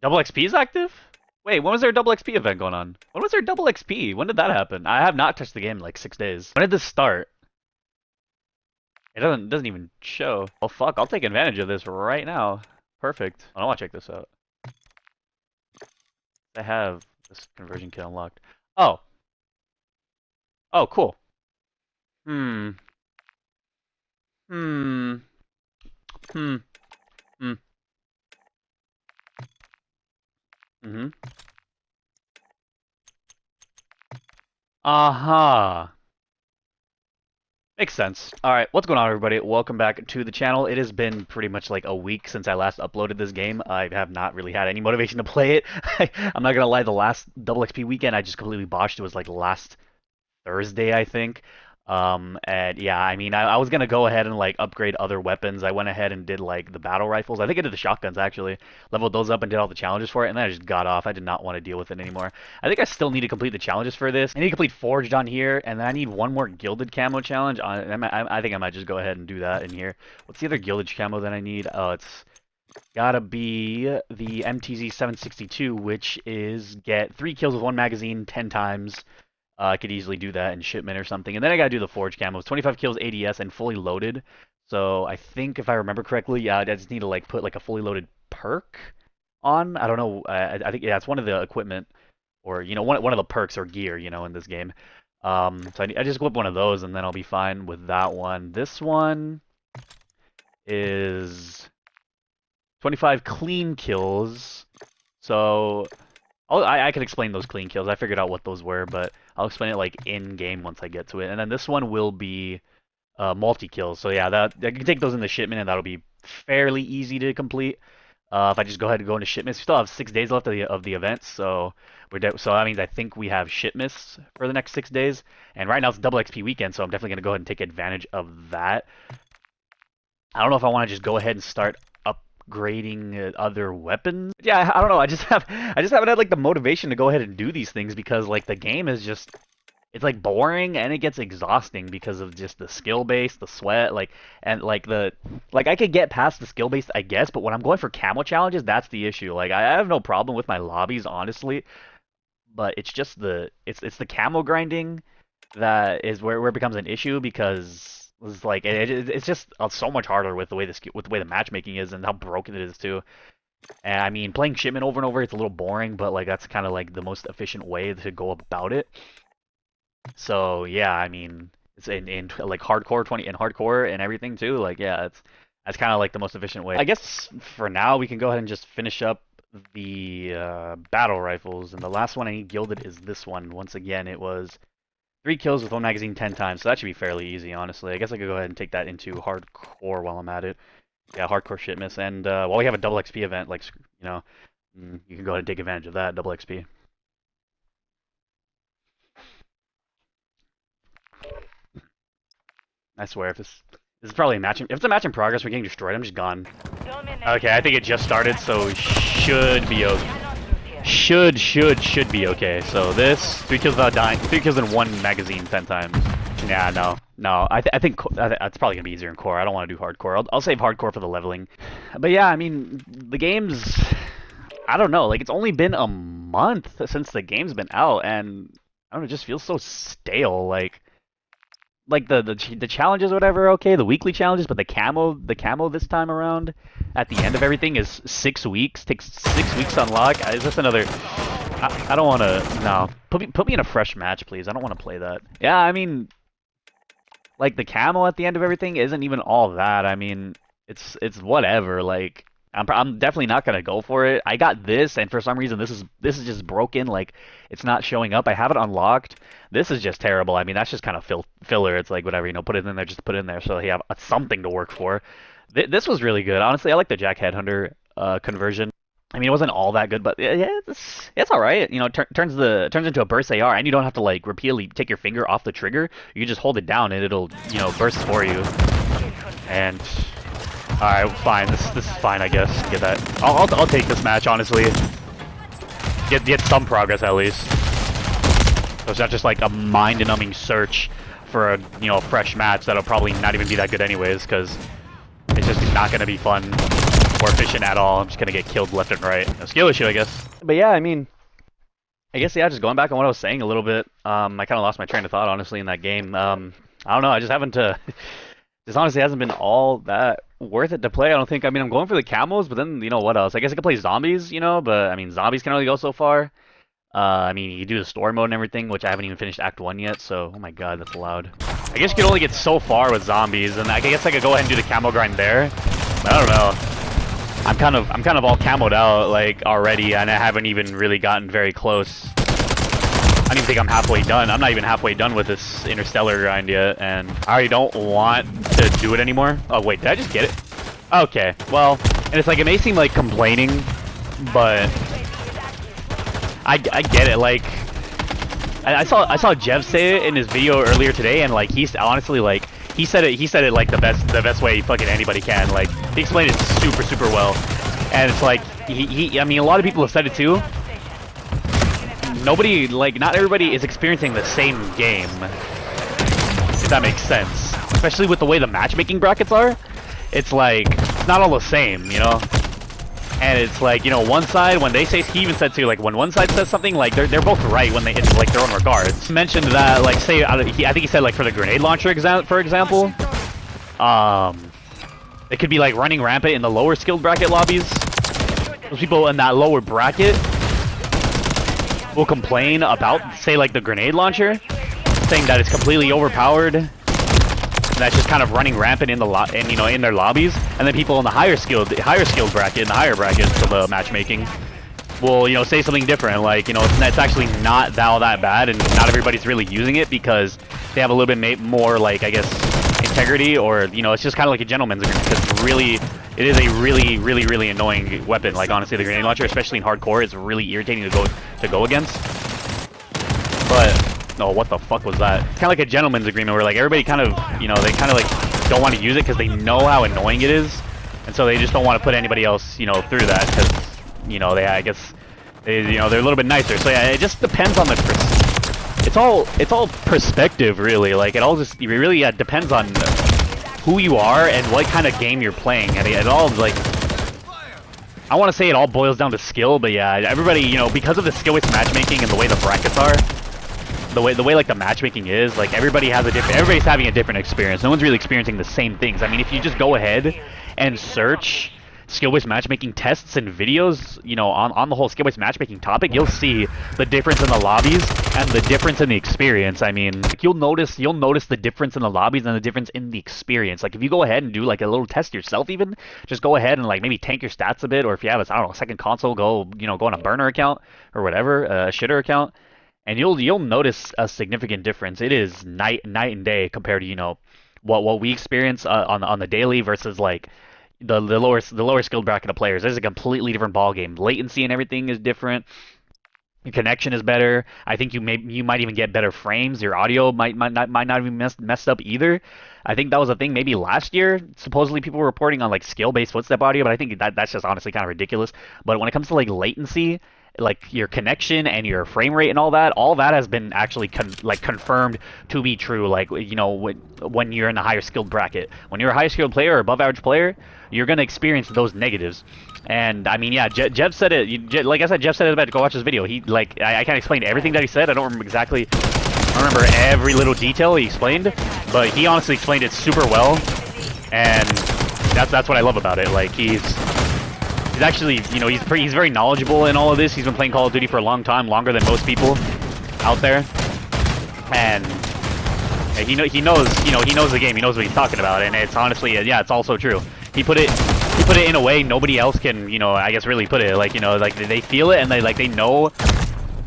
Double XP is active? Wait, when was there a double XP event going on? When was there double XP? When did that happen? I have not touched the game in like 6 days. When did this start? It doesn't even show. Oh fuck, I'll take advantage of this right now. Perfect. I want to check this out. I have this conversion kit unlocked. Oh. Oh, cool. Hmm. Hmm. Hmm. Hmm. Mm-hmm. Uh-huh. Makes sense. Alright, what's going on everybody? Welcome back to the channel. It has been pretty much like a week since I last uploaded this game. I have not really had any motivation to play it. I'm not gonna lie, the last double XP weekend I just completely botched. It was like last Thursday, I think. And yeah, I mean, I was gonna go ahead and like upgrade other weapons. I went ahead and did like the battle rifles. I think I did the shotguns actually. Leveled those up and did all the challenges for it, and then I just got off. I did not want to deal with it anymore. I think I still need to complete the challenges for this. I need to complete Forged on here, and then I need one more Gilded camo challenge. I think I might just go ahead and do that in here. What's the other Gilded camo that I need? Oh, it's gotta be the MTZ 762, which is get 3 kills with 1 magazine 10 times. I could easily do that in shipment or something. And then I gotta do the Forge camos. 25 kills ADS and fully loaded. So I think if I remember correctly, yeah, I just need to like put like a fully loaded perk on. I don't know. I think yeah, it's one of the equipment or you know one of the perks or gear in this game. So I just equip one of those and then I'll be fine with that one. This one is 25 clean kills. So I could explain those clean kills. I figured out what those were, but I'll explain it like in game once I get to it. And then this one will be multi kills. So yeah, that I can take those in the shipment, and that'll be fairly easy to complete. If I just go ahead and go into shipments, we still have 6 days left of the event, so so that means I think we have shipments for the next 6 days. And right now it's double XP weekend, so I'm definitely gonna go ahead and take advantage of that. I don't know if I want to just go ahead and start upgrading other weapons. Yeah, I don't know. I just haven't had like the motivation to go ahead and do these things because like the game is just it's like boring and it gets exhausting because of just the skill base, the sweat, and like I could get past the skill base, I guess, but when I'm going for camo challenges, that's the issue. Like I have no problem with my lobbies, honestly, but it's just it's the camo grinding that is where it becomes an issue because it's like it's just so much harder with the way the matchmaking is and how broken it is too. And I mean, playing shipment over and over, it's a little boring, but like that's kind of like the most efficient way to go about it. So yeah, I mean, it's in like hardcore 20 and hardcore and everything too. Like yeah, that's kind of like the most efficient way. I guess for now we can go ahead and just finish up the battle rifles, and the last one I need gilded is this one. Once again, it was 3 kills with 1 magazine 10 times, so that should be fairly easy, honestly. I guess I could go ahead and take that into hardcore while I'm at it. Yeah, hardcore shipments, and while we have a double XP event, like you can go ahead and take advantage of that double XP. I swear, if this is probably a match. If it's a match in progress, we're getting destroyed. I'm just gone. Okay, I think it just started, so should be okay. Should be okay. So this 3 kills without dying, 3 kills in 1 magazine 10 times. Yeah, no. I think it's probably gonna be easier in core. I don't want to do hardcore. I'll save hardcore for the leveling. But yeah, I mean, the game's I don't know. Like it's only been a month since the game's been out, and I don't know. It just feels so stale. Like the challenges or whatever, okay, the weekly challenges, but the camo this time around at the end of everything is 6 weeks. Takes 6 weeks to unlock. Is this another? I don't want to. No, put me in a fresh match, please. I don't want to play that. Yeah, I mean, like the camo at the end of everything isn't even all that. I mean, it's whatever. Like I'm definitely not gonna go for it. I got this, and for some reason this is just broken. Like it's not showing up. I have it unlocked. This is just terrible. I mean, that's just kind of filler. It's like whatever, put it in there, just put it in there, so you have something to work for. This was really good, honestly. I like the Jack Headhunter conversion. I mean, it wasn't all that good, but yeah, it's all right. Turns into a burst AR, and you don't have to like repeatedly take your finger off the trigger. You just hold it down, and it'll burst for you. And all right, fine. This is fine, I guess. Get that. I'll take this match, honestly. Get some progress at least. So it's not just like a mind-numbing search for a fresh match that'll probably not even be that good anyways, because it's just not gonna be fun. or efficient at all. I'm just gonna get killed left and right. A skill issue, I guess. But yeah, I mean, I guess yeah. Just going back on what I was saying a little bit. I kind of lost my train of thought honestly in that game. I don't know. I just haven't. This honestly hasn't been all that worth it to play. I don't think. I mean, I'm going for the camos, but then you know what else? I guess I could play zombies. You know, but I mean, zombies can only go so far. I mean, you do the story mode and everything, which I haven't even finished Act 1 yet, so... Oh my god, that's loud. I guess you can only get so far with zombies, and I guess I could go ahead and do the camo grind there. But I don't know. I'm kind of all camoed out, like, already, and I haven't even really gotten very close. I don't even think I'm halfway done. I'm not even halfway done with this Interstellar grind yet, and I already don't want to do it anymore. Oh, wait, did I just get it? Okay, well, and it's like, it may seem like complaining, but... I get it, like, I saw Jeff say it in his video earlier today, and like he's honestly like he said it like the best way fucking anybody can. Like he explained it super well, and it's like I mean a lot of people have said it too. Nobody, like, not everybody is experiencing the same game, if that makes sense. Especially with the way the matchmaking brackets are, it's like it's not all the same, you know. And it's like, you know, one side, when they say, he even said too, like, when one side says something, like, they're both right when they hit, like, their own regards. He mentioned that, like, say, I think he said, like, for the grenade launcher, for example, it could be, like, running rampant in the lower skilled bracket lobbies. Those people in that lower bracket will complain about, say, like, the grenade launcher, saying that it's completely overpowered. That's just kind of running rampant in the in their lobbies, and then people in the higher skilled bracket, in the higher brackets of the matchmaking, will, you know, say something different, like, you know, it's actually not that bad, and not everybody's really using it because they have a little bit more, like, I guess, integrity, or, you know, it's just kind of like a gentleman's agreement, because really, it is a really annoying weapon. Like, honestly, the grenade launcher, especially in hardcore, is really irritating to go against. But oh, what the fuck was that? It's kind of like a gentleman's agreement where, like, everybody kind of, you know, they kind of, like, don't want to use it because they know how annoying it is. And so they just don't want to put anybody else, you know, through that because, you know, I guess, you know, they're a little bit nicer. So, yeah, it just depends on it's all perspective, really. Like, it all just, it really depends on who you are and what kind of game you're playing. I mean, it all, like, I want to say it all boils down to skill, but yeah, everybody, you know, because of the skill-based matchmaking and the way the brackets are, the way like the matchmaking is, like, everybody's having a different experience. No one's really experiencing the same things. I mean, if you just go ahead and search skill-based matchmaking tests and videos, you know, on the whole skill-based matchmaking topic, you'll see the difference in the lobbies and the difference in the experience. I mean, like, you'll notice the difference in the lobbies and the difference in the experience. Like, if you go ahead and do, like, a little test yourself, even just go ahead and, like, maybe tank your stats a bit, or if you have a, I don't know, second console, go on a burner account or whatever, a shitter account. And you'll notice a significant difference. It is night and day compared to, you know, what we experience on the daily versus, like, the lower skilled bracket of players. There's a completely different ball game. Latency and everything is different. Your connection is better. I think you might even get better frames. Your audio might not even messed up either. I think that was a thing maybe last year. Supposedly people were reporting on, like, skill-based footstep audio, but I think that's just honestly kind of ridiculous. But when it comes to, like, latency, like, your connection and your frame rate and all that has been actually confirmed to be true. Like, you know, when you're in a higher skilled bracket, when you're a high skilled player or above average player, you're gonna experience those negatives. And I mean, yeah, Jeff said it. Like I said, Jeff said it about to go watch this video. He, like, I can't explain everything that he said. I don't remember every little detail he explained, but he honestly explained it super well, and that's what I love about it. Like, he's actually, you know, he's very knowledgeable in all of this. He's been playing Call of Duty for a long time, longer than most people out there, and he knows the game. He knows what he's talking about, and it's honestly, yeah, it's also true. He put it in a way nobody else can, you know, I guess really put it. Like, you know, like, they feel it and they know,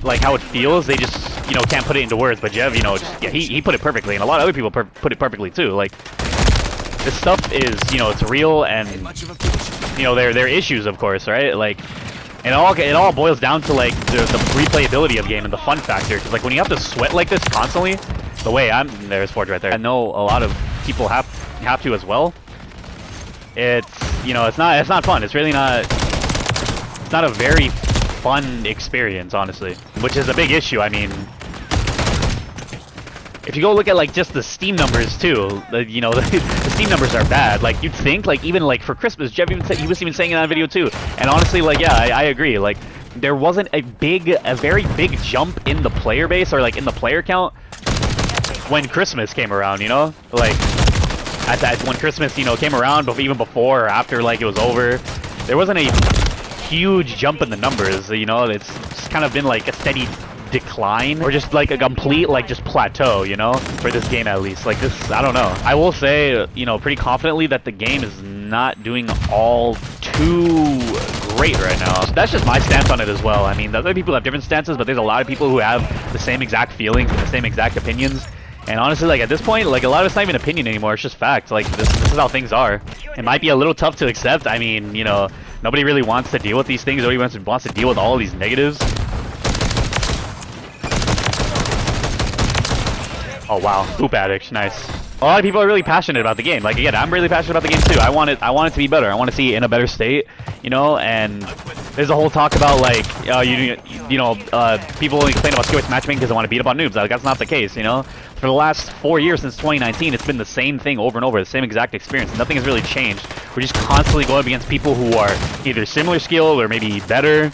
like, how it feels. They just, you know, can't put it into words. But Jeff, you know, just, yeah, he put it perfectly, and a lot of other people put it perfectly too. Like, this stuff is, you know, it's real, and, you know, there are issues, of course, right? Like, it all boils down to, like, the replayability of the game and the fun factor. Because, like, when you have to sweat like this constantly, the way there's Forge right there. I know a lot of people have to as well. It's, you know, it's not fun. It's really not. It's not a very fun experience, honestly, which is a big issue. I mean, if you go look at, like, just the Steam numbers too, you know, the Steam numbers are bad. Like, you'd think, like, even, like, for Christmas, Jeff even said, he was even saying in that video, too. And honestly, like, yeah, I agree. Like, there wasn't a very big jump in the player base, or, like, in the player count when Christmas came around, you know? Like, when Christmas, you know, came around, but even before or after, like, it was over, there wasn't a huge jump in the numbers, you know? It's just kind of been, like, a steady decline, or just like a complete like just plateau, you know, for this game at least. Like this, I don't know. I will say, you know, pretty confidently that the game is not doing all too great right now. That's just my stance on it as well. I mean, other people have different stances, but there's a lot of people who have the same exact feelings and the same exact opinions. And honestly, like at this point, like a lot of it's not even opinion anymore. It's just fact. Like this is how things are. It might be a little tough to accept. I mean, you know, nobody really wants to deal with these things. Nobody wants to deal with all of these negatives. Oh wow, Poop Addict, nice. A lot of people are really passionate about the game. Like again, I'm really passionate about the game too. I want it to be better. I want to see it in a better state, you know. And there's a whole talk about like, people only complain about skill-based matchmaking because they want to beat up on noobs. Like that's not the case, you know. For the last 4 years since 2019, it's been the same thing over and over, the same exact experience. Nothing has really changed. We're just constantly going up against people who are either similar skill or maybe better,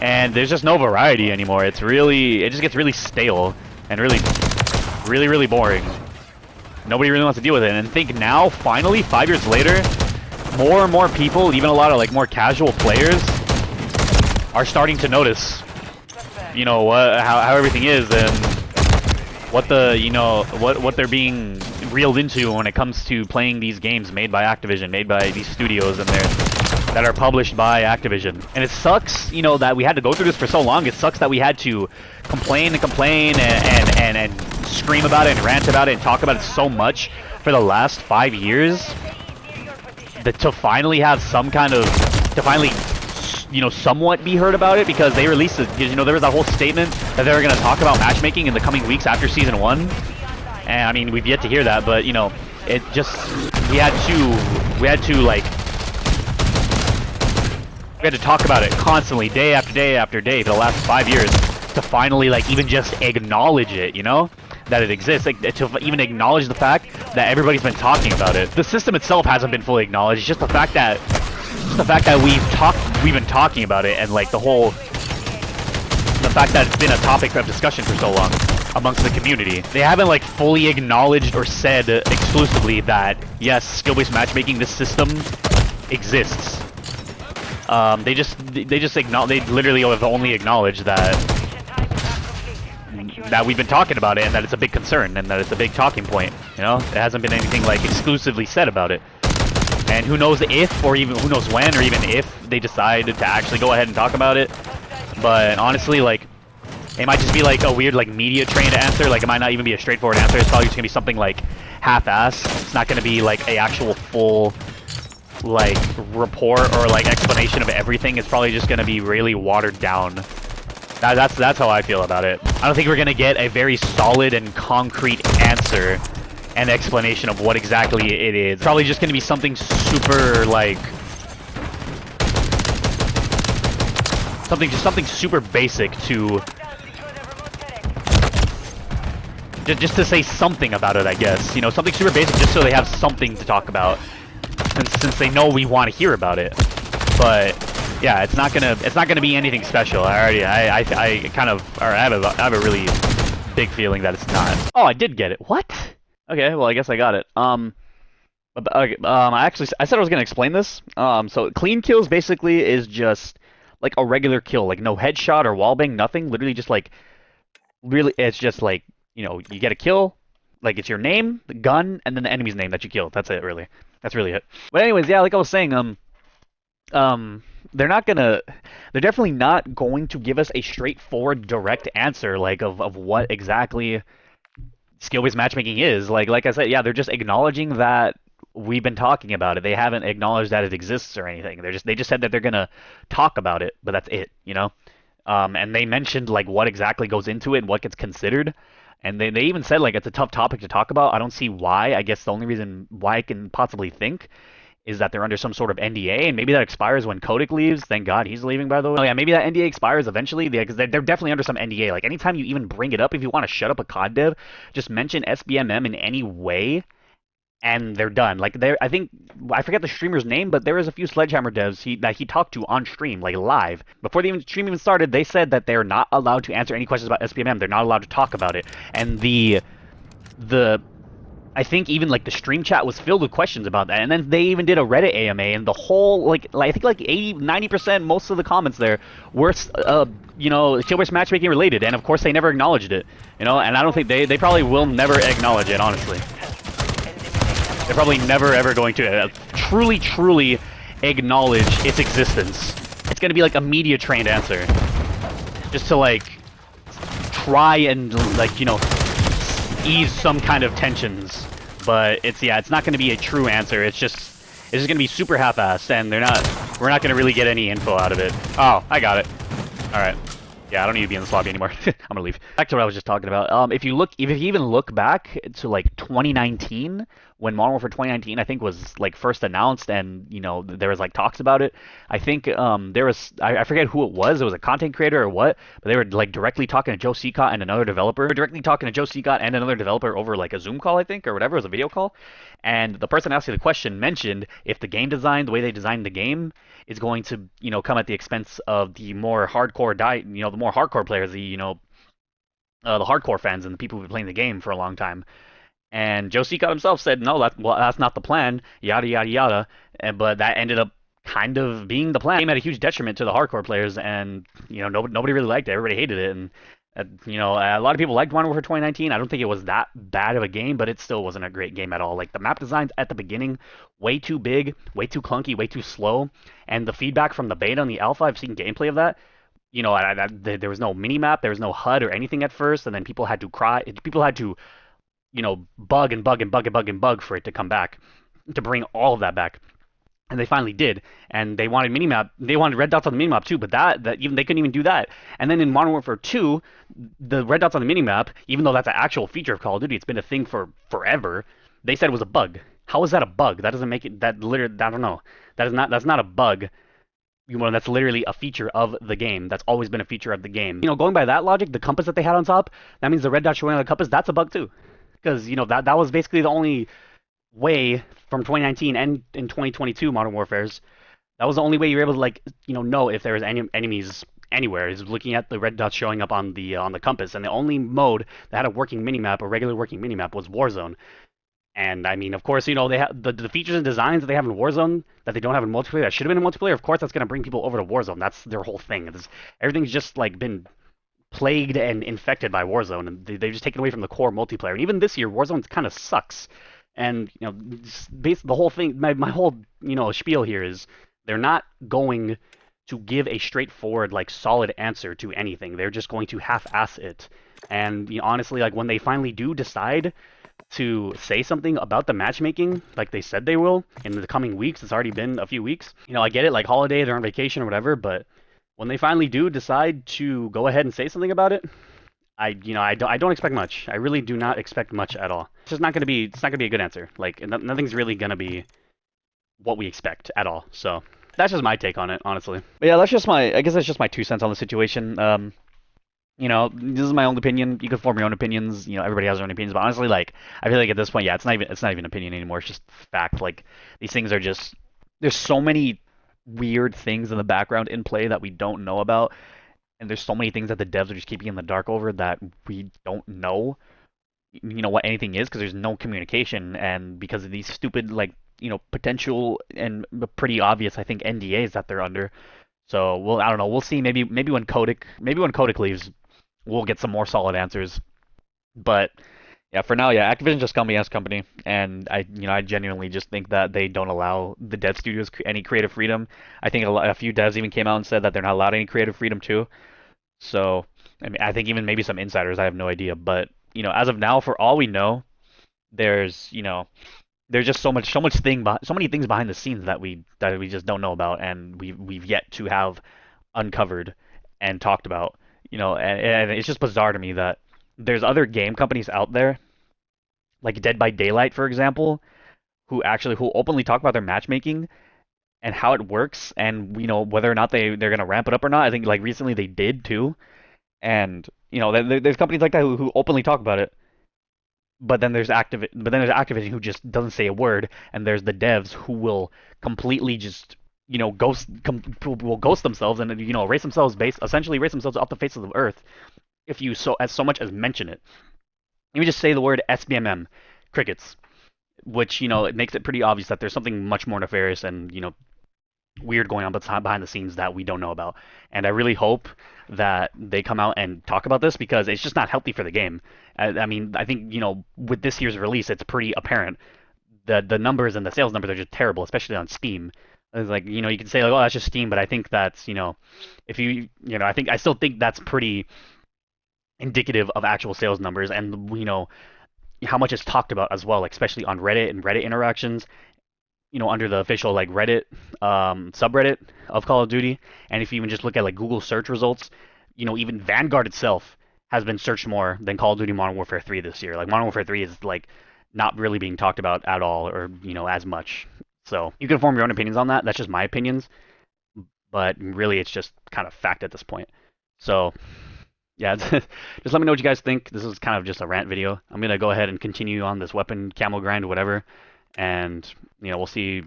and there's just no variety anymore. It just gets really stale and really boring. Nobody really wants to deal with it. And think now, finally, 5 years later, more and more people, even a lot of like more casual players, are starting to notice, you know, how everything is and what the, you know, what they're being reeled into when it comes to playing these games made by Activision, made by these studios and that are published by Activision. And it sucks, you know, that we had to go through this for so long. It sucks that we had to complain and scream about it and rant about it and talk about it so much for the last 5 years, that to finally have some kind of, to finally, you know, somewhat be heard about it, because they released it, because, you know, there was that whole statement that they were going to talk about matchmaking in the coming weeks after Season 1, and I mean, we've yet to hear that, but, you know, it just, we had to talk about it constantly, day after day after day for the last 5 years, to finally, like, even just acknowledge it, you know? That it exists, like, to even acknowledge the fact that everybody's been talking about it. The system itself hasn't been fully acknowledged, it's just the fact that we've been talking about it, and, like, the fact that it's been a topic of discussion for so long amongst the community. They haven't, like, fully acknowledged or said exclusively that, yes, skill-based matchmaking, this system exists. They literally have only acknowledged that we've been talking about it and that it's a big concern and that it's a big talking point, you know? It hasn't been anything, like, exclusively said about it. And who knows if, or even who knows when, or even if they decide to actually go ahead and talk about it. But honestly, like, it might just be, like, a weird, like, media-trained answer. Like, it might not even be a straightforward answer. It's probably just gonna be something, like, half-assed. It's not gonna be, like, a actual full, like, report or, like, explanation of everything. It's probably just gonna be really watered down. That's how I feel about it. I don't think we're gonna get a very solid and concrete answer and explanation of what exactly it is. It's probably just gonna be something super, like, something super basic to just to say something about it, I guess. You know, something super basic just so they have something to talk about, since they know we want to hear about it. But yeah, it's not gonna be anything special. I have a really big feeling that it's not. Oh, I did get it. What? Okay, well, I guess I got it. I said I was gonna explain this. So clean kills basically is just like a regular kill, like no headshot or wallbang, nothing. Literally just like, it's just like, you know, you get a kill, like it's your name, the gun, and then the enemy's name that you killed. That's it, really. That's really it. But anyways, yeah, like I was saying, they're definitely not going to give us a straightforward, direct answer, like, of what exactly skill-based matchmaking is. Like I said, yeah, they're just acknowledging that we've been talking about it. They haven't acknowledged that it exists or anything. They just said that they're gonna talk about it, but that's it, you know? And they mentioned, like, what exactly goes into it and what gets considered. And they even said, like, it's a tough topic to talk about. I don't see why. I guess the only reason why I can possibly think is that they're under some sort of NDA, and maybe that expires when Kotick leaves. Thank God he's leaving, by the way. Oh, yeah, maybe that NDA expires eventually, because they're definitely under some NDA. Like, anytime you even bring it up, if you want to shut up a COD dev, just mention SBMM in any way, and they're done. Like I think I forget the streamer's name, but there was a few Sledgehammer devs that he talked to on stream, like live, before the stream even started. They said that they're not allowed to answer any questions about SPMM. They're not allowed to talk about it, and the I think even like the stream chat was filled with questions about that. And then they even did a Reddit AMA, and the whole I think like 80-90%, most of the comments there were Jailbreak matchmaking related, and of course they never acknowledged it. And I don't think they probably will never acknowledge it, honestly. They're probably never ever going to truly acknowledge its existence. It's going to be like a media trained answer, just to like try and ease some kind of tensions. But it's not going to be a true answer. It's just going to be super half-assed, and we're not going to really get any info out of it. Oh, I got it. All right. Yeah, I don't need to be in this lobby anymore. I'm gonna leave. Back to what I was just talking about. If you even look back to like 2019, when Modern Warfare 2019 I think was like first announced, and there was like talks about it. I think there was I forget who it was. It was a content creator or what, but they were like directly talking to Joe Secott and another developer. Directly talking to Joe Secott and another developer over like a Zoom call, I think, or whatever. It was a video call, and the person asking the question mentioned if the game design, the way they designed the game, is going to come at the expense of the more hardcore the more hardcore players, the hardcore fans and the people who've been playing the game for a long time. And Joe Secott himself said, no, that's not the plan, yada yada yada. But that ended up kind of being the plan. It came at a huge detriment to the hardcore players, and nobody really liked it. Everybody hated it, and a lot of people liked Modern Warfare 2019. I don't think it was that bad of a game, but it still wasn't a great game at all. Like the map designs at the beginning, way too big, way too clunky, way too slow, and the feedback from the beta and the alpha, I've seen gameplay of that. There was no mini map, there was no HUD or anything at first, and then people had to bug and bug and bug and bug and bug for it to come back, to bring all of that back. And they finally did, and they wanted minimap. They wanted red dots on the minimap too, but that even they couldn't even do that. And then in Modern Warfare 2, the red dots on the minimap, even though that's an actual feature of Call of Duty, it's been a thing for forever. They said it was a bug. How is that a bug? That doesn't make it. That literally, I don't know. That's not a bug. That's literally a feature of the game. That's always been a feature of the game. Going by that logic, the compass that they had on top, that means the red dot showing on the compass, that's a bug too, because that was basically the only way from 2019 and in 2022 Modern Warfare's. That was the only way you were able to know if there was any enemies anywhere, is looking at the red dots showing up on the compass. And the only mode that had a working minimap, a regular working minimap, was Warzone. And I mean, of course, they have the features and designs that they have in Warzone that they don't have in multiplayer, that should have been in multiplayer. Of course, that's going to bring people over to Warzone. That's their whole thing. Everything's just been plagued and infected by Warzone, and they've just taken away from the core multiplayer. And even this year, Warzone kind of sucks. And the whole thing, my whole spiel here is they're not going to give a straightforward solid answer to anything. They're just going to half-ass it. And honestly, when they finally do decide to say something about the matchmaking, like they said they will in the coming weeks, it's already been a few weeks. I get it, holiday, they're on vacation or whatever, but when they finally do decide to go ahead and say something about it, I don't expect much. I really do not expect much at all. It's just not gonna be a good answer. Nothing's really gonna be what we expect at all. So that's just my take on it, honestly. But yeah, I guess that's just my 2 cents on the situation. This is my own opinion. You can form your own opinions. Everybody has their own opinions. But honestly, I feel like at this point, yeah, it's not even opinion anymore. It's just fact. These things are just, there's so many weird things in the background in play that we don't know about, and there's so many things that the devs are just keeping in the dark over that we don't know, what anything is, because there's no communication, and because of these stupid potential and pretty obvious, I think, NDAs that they're under. So I don't know. We'll see. Maybe when Kotick leaves, we'll get some more solid answers. But yeah, for now, yeah, Activision's just company-ass company, and I genuinely just think that they don't allow the dev studios any creative freedom. I think a few devs even came out and said that they're not allowed any creative freedom too. So I mean, I think even maybe some insiders, I have no idea. But as of now, for all we know, there's there's just so many things behind the scenes that we just don't know about, and we've yet to have uncovered and talked about. And it's just bizarre to me that there's other game companies out there, like Dead by Daylight, for example, who openly talk about their matchmaking and how it works, and whether or not they're gonna ramp it up or not. I think recently they did too, and there's companies like that who openly talk about it. But then there's Activision who just doesn't say a word, and there's the devs who will completely just will ghost themselves and erase themselves essentially erase themselves off the face of the earth if you so much as mention it. You just say the word SBMM, crickets, which it makes it pretty obvious that there's something much more nefarious and weird going on behind the scenes that we don't know about. And I really hope that they come out and talk about this because it's just not healthy for the game. I mean, I think with this year's release, it's pretty apparent. The numbers and the sales numbers are just terrible, especially on Steam. It's like you can say like, oh, that's just Steam, but I think that's if I still think that's pretty indicative of actual sales numbers and how much it's talked about as well, like, especially on Reddit and Reddit interactions, under the official like Reddit subreddit of Call of Duty. And if you even just look at like Google search results, even Vanguard itself has been searched more than Call of Duty Modern Warfare 3 this year. Like Modern Warfare 3 is like not really being talked about at all, or as much. So you can form your own opinions on that. That's just my opinions, but really it's just kind of fact at this point. So yeah, just let me know what you guys think. This is kind of just a rant video. I'm gonna go ahead and continue on this weapon camo grind, whatever, and we'll see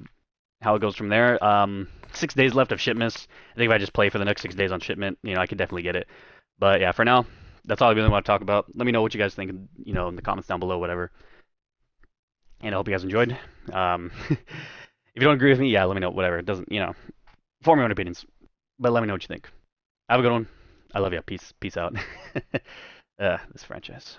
how it goes from there. 6 days left of shipments. I think if I just play for the next 6 days on shipment, I could definitely get it. But yeah, for now, that's all I really want to talk about. Let me know what you guys think, in the comments down below, whatever. And I hope you guys enjoyed. If you don't agree with me, yeah, let me know. Whatever. It doesn't, form your own opinions. But let me know what you think. Have a good one. I love you. Peace. Peace out. This franchise.